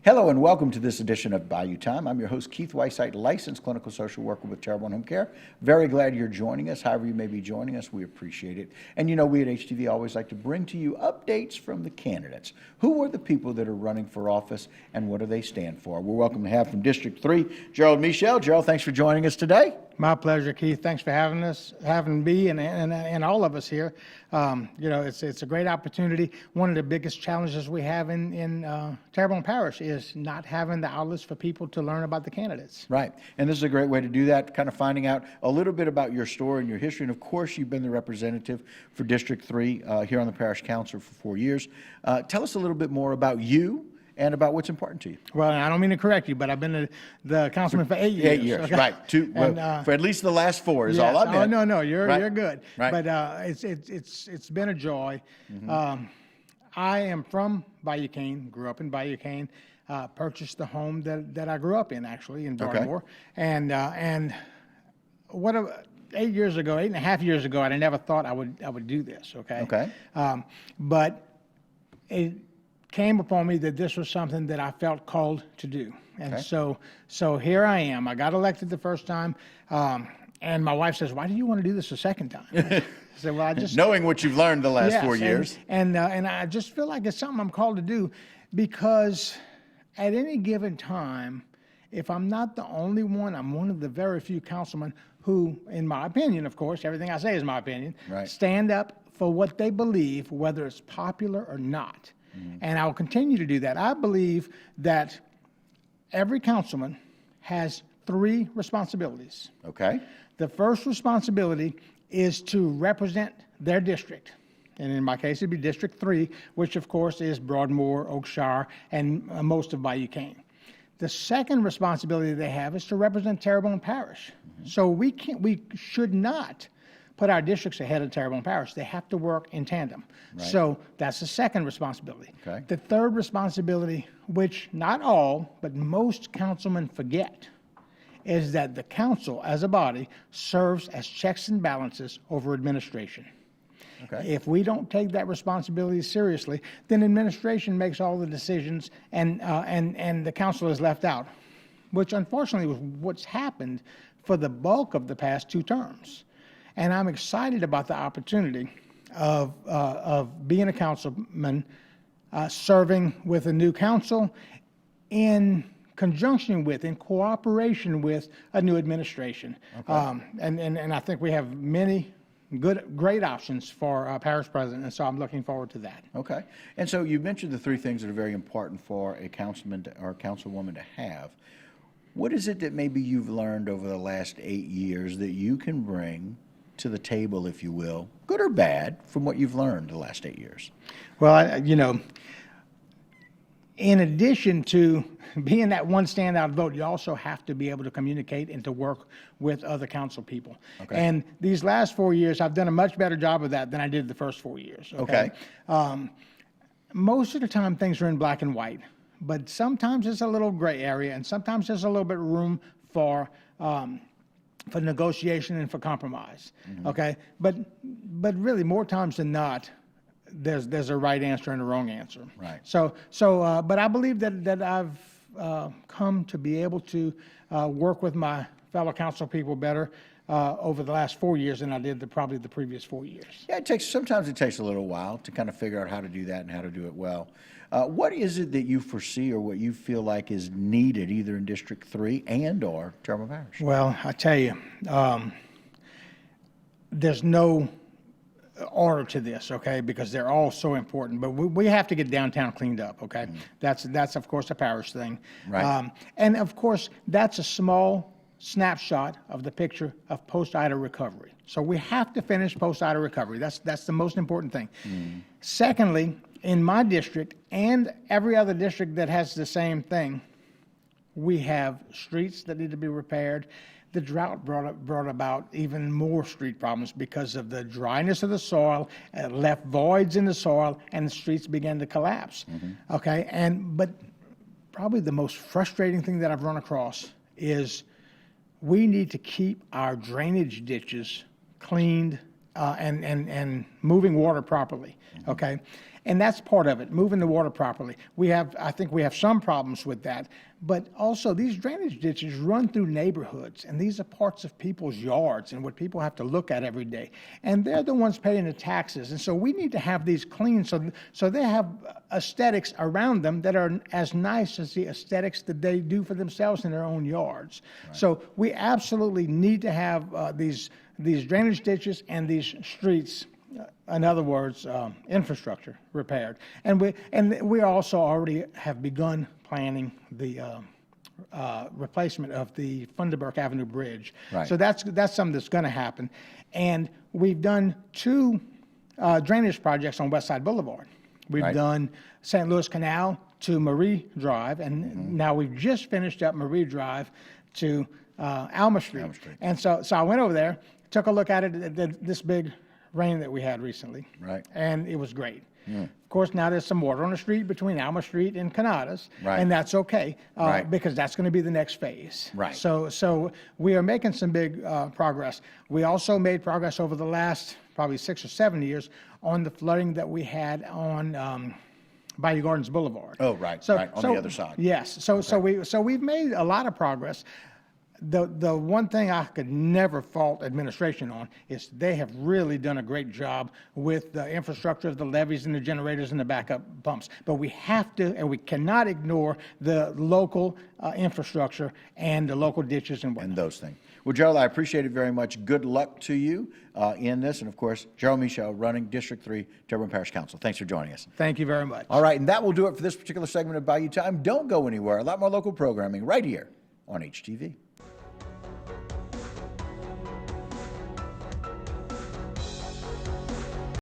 Hello and welcome to this edition of Bayou Time. I'm your host, Keith Weissite, licensed clinical social worker with Terrebonne Home Care. Very glad you're joining us. However you may be joining us, we appreciate it. And you know, we at HTV always like to bring to you updates from the candidates. Who are the people that are running for office and what do they stand for? We're welcome to have from District 3, Gerald Michel. Gerald, thanks for joining us today. My pleasure, Keith. Thanks for having me and all of us here. You know, it's a great opportunity. One of the biggest challenges we have in Terrebonne Parish is not having the outlets for people to learn about the candidates. Right, and this is a great way to do that, kind of finding out a little bit about your story and your history. And of course, you've been the representative for District 3 here on the Parish Council for 4 years. Tell us a little bit more about you and about what's important to you. Well, I don't mean to correct you, but I've been the councilman for 8 years. 8 years, okay? Right. For at least the last 4 is yes. all I meant. Oh, no, you're good. Right. But it's been a joy. Mm-hmm. I am from Bayou Cane, grew up in Bayou Cane, purchased the home that I grew up in, actually, in Dartmoor. Okay. And 8 years ago, 8.5 years ago, I never thought I would do this, okay? Okay. But it came upon me that this was something that I felt called to do. And okay. So here I am. I got elected the first time, and my wife says, "Why do you want to do this a second time?" I said, "Well, I just..." Knowing what you've learned the last 4 years. And I just feel like it's something I'm called to do because at any given time, if I'm not the only one, I'm one of the very few councilmen who, in my opinion, of course, everything I say is my opinion, right, stand up for what they believe, whether it's popular or not. Mm-hmm. And I'll continue to do that. I believe that every councilman has 3 responsibilities. Okay. The first responsibility is to represent their district. And in my case, it'd be District 3, which of course is Broadmoor, Oakshire, and most of Bayou Cane. The second responsibility they have is to represent Terrebonne Parish. Mm-hmm. So we should not put our districts ahead of Terrebonne Parish. They have to work in tandem. Right. So that's the second responsibility. Okay. The third responsibility, which not all, but most councilmen forget, is that the council as a body serves as checks and balances over administration. Okay. If we don't take that responsibility seriously, then administration makes all the decisions and the council is left out, which unfortunately was what's happened for the bulk of the past 2 terms. And I'm excited about the opportunity of being a councilman, serving with a new council in conjunction with, in cooperation with a new administration. Okay. And I think we have many great options for parish president, and so I'm looking forward to that. Okay. And so you mentioned the 3 things that are very important for a councilman or a councilwoman to have. What is it that maybe you've learned over the last 8 years that you can bring to the table, if you will, good or bad, from what you've learned the last 8 years? Well, you know, in addition to being that one standout vote, you also have to be able to communicate and to work with other council people. Okay. And these last 4 years, I've done a much better job of that than I did the first 4 years. Okay. Most of the time, things are in black and white, but sometimes there's a little gray area, and sometimes there's a little bit of room for negotiation and for compromise. Mm-hmm. Okay, but really more times than not, there's a right answer and a wrong answer. Right. But I believe that I've come to be able to work with my fellow council people better over the last 4 years than I did probably the previous 4 years. Yeah, sometimes it takes a little while to kind of figure out how to do that and how to do it well. What is it that you foresee or what you feel like is needed either in District 3 and or Terrebonne Parish? Well, I tell you, there's no order to this, okay, because they're all so important. But we have to get downtown cleaned up, okay? Mm-hmm. That's of course a parish thing. Right. And of course, that's a small snapshot of the picture of post-Ida recovery. So we have to finish post-Ida recovery. That's the most important thing. Mm. Secondly, in my district and every other district that has the same thing, we have streets that need to be repaired. The drought brought about even more street problems because of the dryness of the soil, left voids in the soil, and the streets began to collapse. Mm-hmm. Okay, but probably the most frustrating thing that I've run across is we need to keep our drainage ditches cleaned and moving water properly, okay? And that's part of it, moving the water properly. I think we have some problems with that, but also these drainage ditches run through neighborhoods, and these are parts of people's yards and what people have to look at every day. And they're the ones paying the taxes, and so we need to have these clean so they have aesthetics around them that are as nice as the aesthetics that they do for themselves in their own yards. Right. So we absolutely need to have these drainage ditches and these streets, in other words, infrastructure repaired. And we also already have begun planning the replacement of the Funderburk Avenue Bridge. Right. So that's something that's going to happen. And we've done 2 drainage projects on West Side Boulevard. We've Right. done St. Louis Canal to Marie Drive, and now we've just finished up Marie Drive to Alma Street. And so I went over there, took a look at it, this big rain that we had recently. Right. And it was great. Of course, now there's some water on the street between Alma Street and Canadas, Right. and that's okay, Right. because that's going to be the next phase. Right. So we are making some big progress. We also made progress over the last probably 6 or 7 years on the flooding that we had on Bayou Gardens Boulevard. Oh, right, right, on the other side. Yes. So we've made a lot of progress. The one thing I could never fault administration on is they have really done a great job with the infrastructure of the levees and the generators and the backup pumps. But we have to, and we cannot ignore the local infrastructure and the local ditches and whatnot. And those things. Well, Gerald, I appreciate it very much. Good luck to you in this. And, of course, Gerald Michel, running District 3, Terrebonne Parish Council. Thanks for joining us. Thank you very much. All right, and that will do it for this particular segment of Bayou Time. Don't go anywhere. A lot more local programming right here on HTV.